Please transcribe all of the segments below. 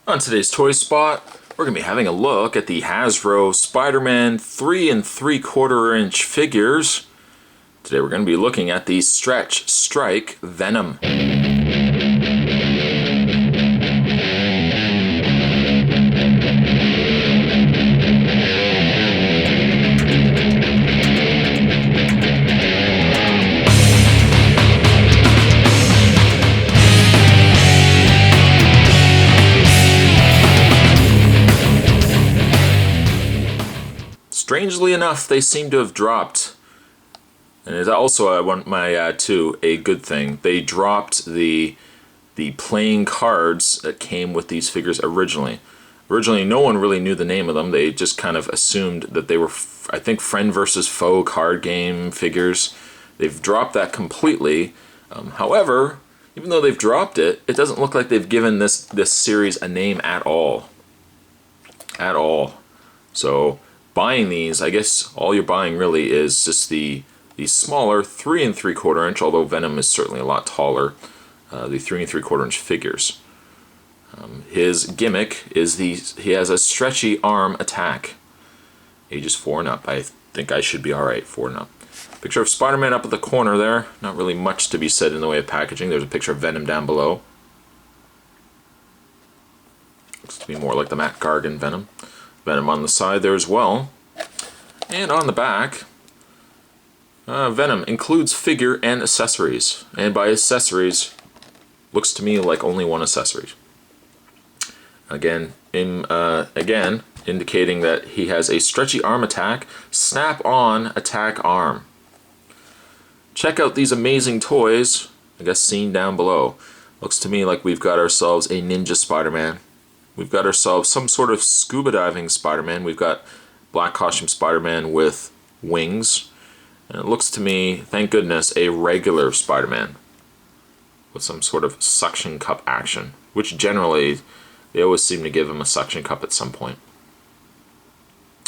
On today's Toy Spot, we're going to be having a look at the Hasbro Spider-Man 3 3/4 inch figures. Today we're going to be looking at the Stretch Strike Venom. Strangely enough, they seem to have dropped, and it's also, I want my add to a good thing. They dropped the playing cards that came with these figures originally. Originally, no one really knew the name of them. They just kind of assumed that they were, I think, friend versus foe card game figures. They've dropped that completely. However, even though they've dropped it, it doesn't look like they've given this series a name at all. At all. So buying these, I guess all you're buying really is just the smaller 3 3/4 inch, although Venom is certainly a lot taller, the 3 3/4 inch figures. His gimmick is he has a stretchy arm attack. Ages 4 and up. I think I should be alright, 4 and up. Picture of Spider-Man up at the corner there. Not really much to be said in the way of packaging. There's a picture of Venom down below. Looks to be more like the Matt Gargan Venom. Venom on the side there as well. And on the back, Venom includes figure and accessories. And by accessories, looks to me like only one accessory. Again, indicating that he has a stretchy arm attack, snap-on attack arm. Check out these amazing toys, I guess seen down below. Looks to me like we've got ourselves a Ninja Spider-Man. We've got ourselves some sort of scuba diving Spider-Man. We've got black costume Spider-Man with wings. And it looks to me, thank goodness, a regular Spider-Man with some sort of suction cup action, which generally, they always seem to give him a suction cup at some point.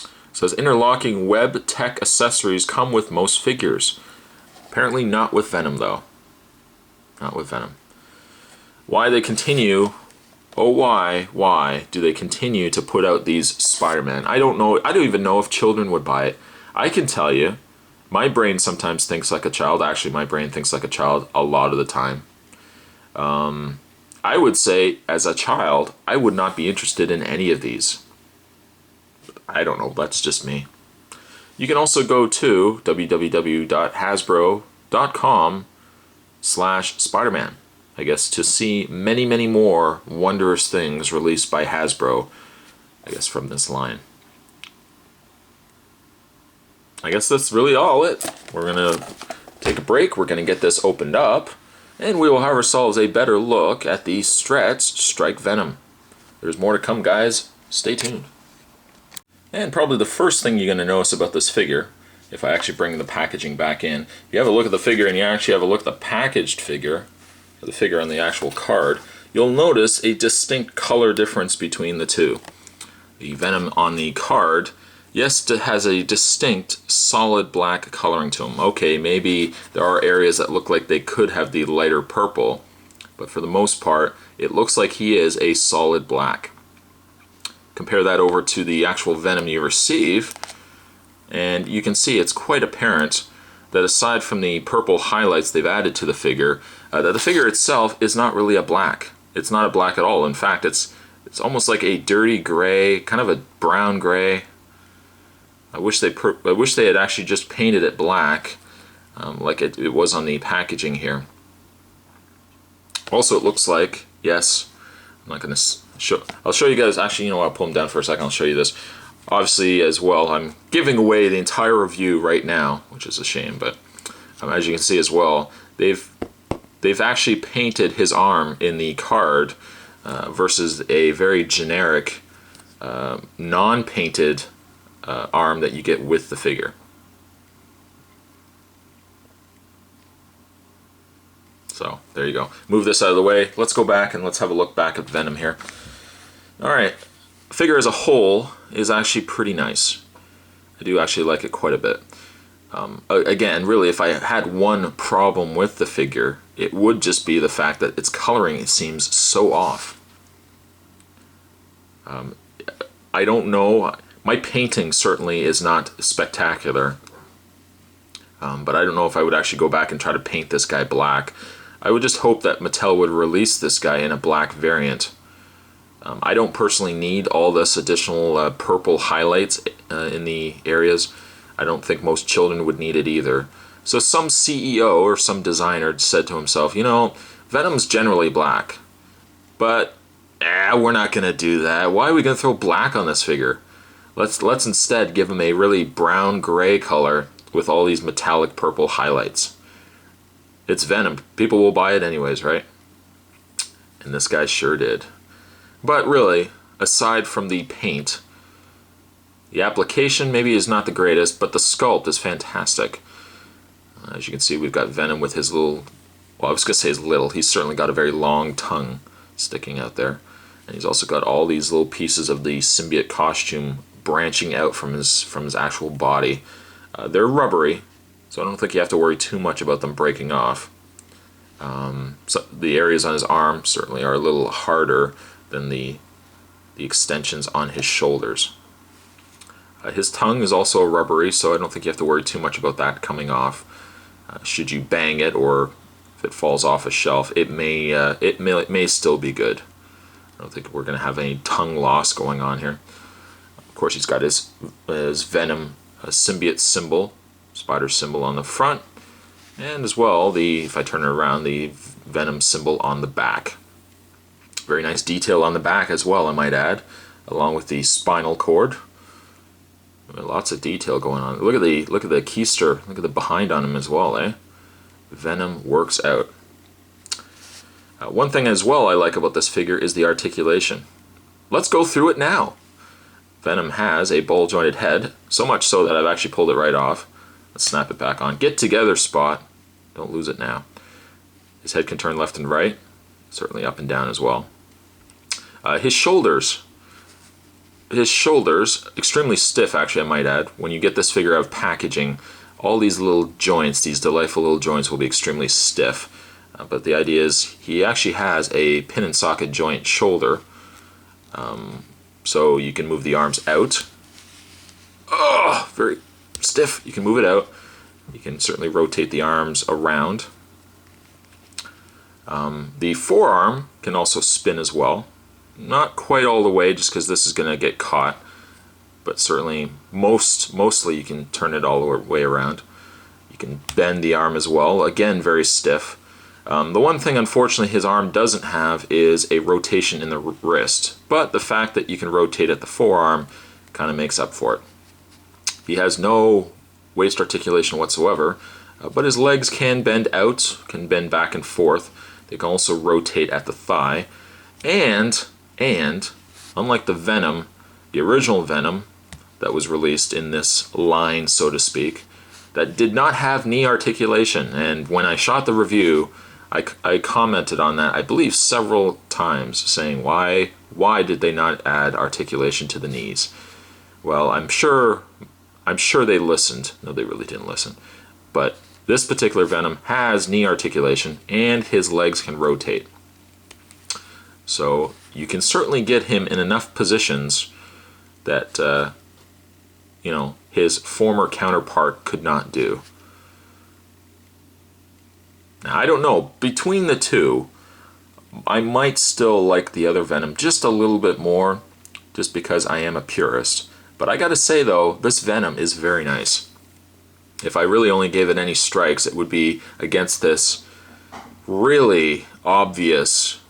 It says interlocking web tech accessories come with most figures. Apparently not with Venom though. Not with Venom. Why they continue... Oh, why do they continue to put out these Spider-Man? I don't know. I don't even know if children would buy it. I can tell you, my brain sometimes thinks like a child. Actually, my brain thinks like a child a lot of the time. I would say, as a child, I would not be interested in any of these. I don't know. That's just me. You can also go to www.hasbro.com/Spider-Man. I guess to see many, many more wondrous things released by Hasbro, I guess from this line. I guess that's really all it. We're going to take a break, we're going to get this opened up, and we will have ourselves a better look at the Stretch Strike Venom. There's more to come, guys. Stay tuned. And probably the first thing you're going to notice about this figure, if I actually bring the packaging back in, if you have a look at the figure and you actually have a look at the packaged figure, the figure on the actual card, you'll notice a distinct color difference between the two. The Venom on the card, yes, it has a distinct solid black coloring to him. Okay, maybe there are areas that look like they could have the lighter purple, but for the most part, it looks like he is a solid black. Compare that over to the actual Venom you receive, and you can see it's quite apparent that aside from the purple highlights they've added to the figure, that the figure itself is not really a black. It's not a black at all. In fact, it's almost like a dirty gray, kind of a brown gray. I wish they had actually just painted it black, like it was on the packaging here. Also, it looks like, yes, I'm not going to show. I'll show you guys. Actually, you know what? I'll pull them down for a second. I'll show you this. Obviously, as well, I'm giving away the entire review right now, which is a shame, but as you can see as well, they've actually painted his arm in the card versus a very generic non-painted arm that you get with the figure. So there you go. Move this out of the way. Let's go back and let's have a look back at Venom here. Alright, figure as a whole is actually pretty nice. I do actually like it quite a bit. Again, really, if I had one problem with the figure, it would just be the fact that its coloring seems so off. I don't know. My painting certainly is not spectacular, but I don't know if I would actually go back and try to paint this guy black. I would just hope that Mattel would release this guy in a black variant. I don't personally need all this additional purple highlights in the areas. I don't think most children would need it either. So some CEO or some designer said to himself, you know, Venom's generally black, but we're not going to do that. Why are we going to throw black on this figure? Let's instead give him a really brown-gray color with all these metallic purple highlights. It's Venom. People will buy it anyways, right? And this guy sure did. But really, aside from the paint, the application maybe is not the greatest, but the sculpt is fantastic. As you can see, we've got Venom with his little, well, I was going to say his little, he's certainly got a very long tongue sticking out there. And he's also got all these little pieces of the symbiote costume branching out from his actual body. They're rubbery, so I don't think you have to worry too much about them breaking off. So the areas on his arm certainly are a little harder than the extensions on his shoulders. His tongue is also rubbery, so I don't think you have to worry too much about that coming off. Should you bang it, or if it falls off a shelf, it may still be good. I don't think we're going to have any tongue loss going on here. Of course, he's got his Venom symbiote symbol, spider symbol on the front, and as well, if I turn it around, the Venom symbol on the back. Very nice detail on the back as well, I might add, along with the spinal cord. Lots of detail going on. Look at the keister. Look at the behind on him as well, eh? Venom works out. One thing as well I like about this figure is the articulation. Let's go through it now. Venom has a ball-jointed head, so much so that I've actually pulled it right off. Let's snap it back on. Get together, Spot. Don't lose it now. His head can turn left and right, certainly up and down as well. His shoulders, extremely stiff actually, I might add. When you get this figure out of packaging, all these little joints, these delightful little joints will be extremely stiff. But the idea is he actually has a pin and socket joint shoulder, so you can move the arms out. Oh, very stiff. You can move it out. You can certainly rotate the arms around. The forearm can also spin as well. Not quite all the way, just because this is going to get caught, but certainly mostly you can turn it all the way around. You can bend the arm as well. Again, very stiff. The one thing, unfortunately, his arm doesn't have is a rotation in the wrist, but the fact that you can rotate at the forearm kind of makes up for it. He has no waist articulation whatsoever, but his legs can bend out, can bend back and forth. They can also rotate at the thigh, and unlike the Venom, the original Venom that was released in this line, so to speak, that did not have knee articulation, and when I shot the review, I commented on that, I believe, several times, saying why did they not add articulation to the knees? Well, I'm sure they listened. No, they really didn't listen. But this particular Venom has knee articulation, and his legs can rotate. So you can certainly get him in enough positions that his former counterpart could not do. Now, I don't know, between the two, I might still like the other Venom just a little bit more, just because I am a purist. But I gotta say though, this Venom is very nice. If I really only gave it any strikes, it would be against this really obvious,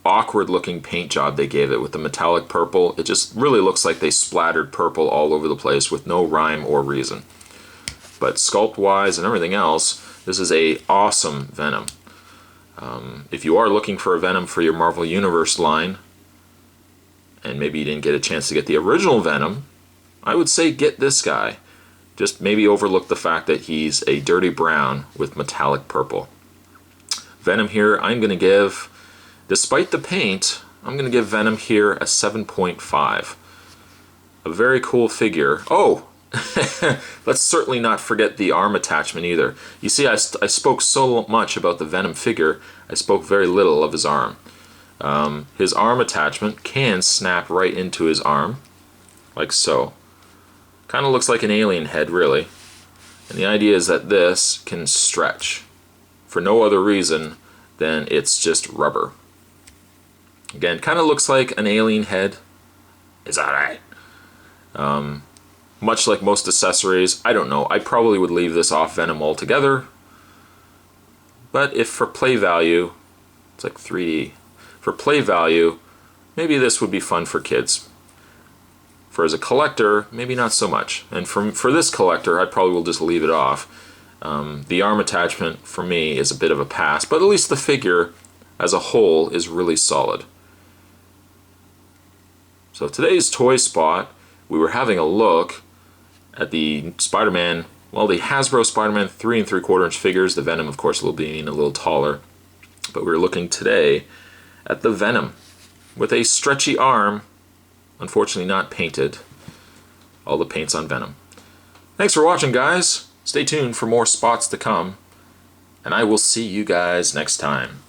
awkward looking paint job they gave it with the metallic purple. It just really looks like they splattered purple all over the place with no rhyme or reason. But sculpt wise and everything else, this is a awesome Venom. If you are looking for a Venom for your Marvel Universe line, and maybe you didn't get a chance to get the original Venom, I would say get this guy. Just maybe overlook the fact that he's a dirty brown with metallic purple. Venom here, I'm going to give, despite the paint, I'm going to give Venom here a 7.5. A very cool figure. Oh! Let's certainly not forget the arm attachment either. You see, I spoke so much about the Venom figure, I spoke very little of his arm. His arm attachment can snap right into his arm, like so. Kind of looks like an alien head, really. And the idea is that this can stretch for no other reason than it's just rubber. Again, kind of looks like an alien head. Is that right? Much like most accessories, I don't know. I probably would leave this off Venom altogether. But if for play value, it's like 3D. For play value, maybe this would be fun for kids. For as a collector, maybe not so much. And for this collector, I probably will just leave it off. The arm attachment, for me, is a bit of a pass. But at least the figure, as a whole, is really solid. So today's toy spot, we were having a look at the Spider-Man, well, the Hasbro Spider-Man 3 3/4 inch figures, the Venom, of course, being a little taller. But we were looking today at the Venom with a stretchy arm, unfortunately not painted. All the paint's on Venom. Thanks for watching, guys. Stay tuned for more spots to come, and I will see you guys next time.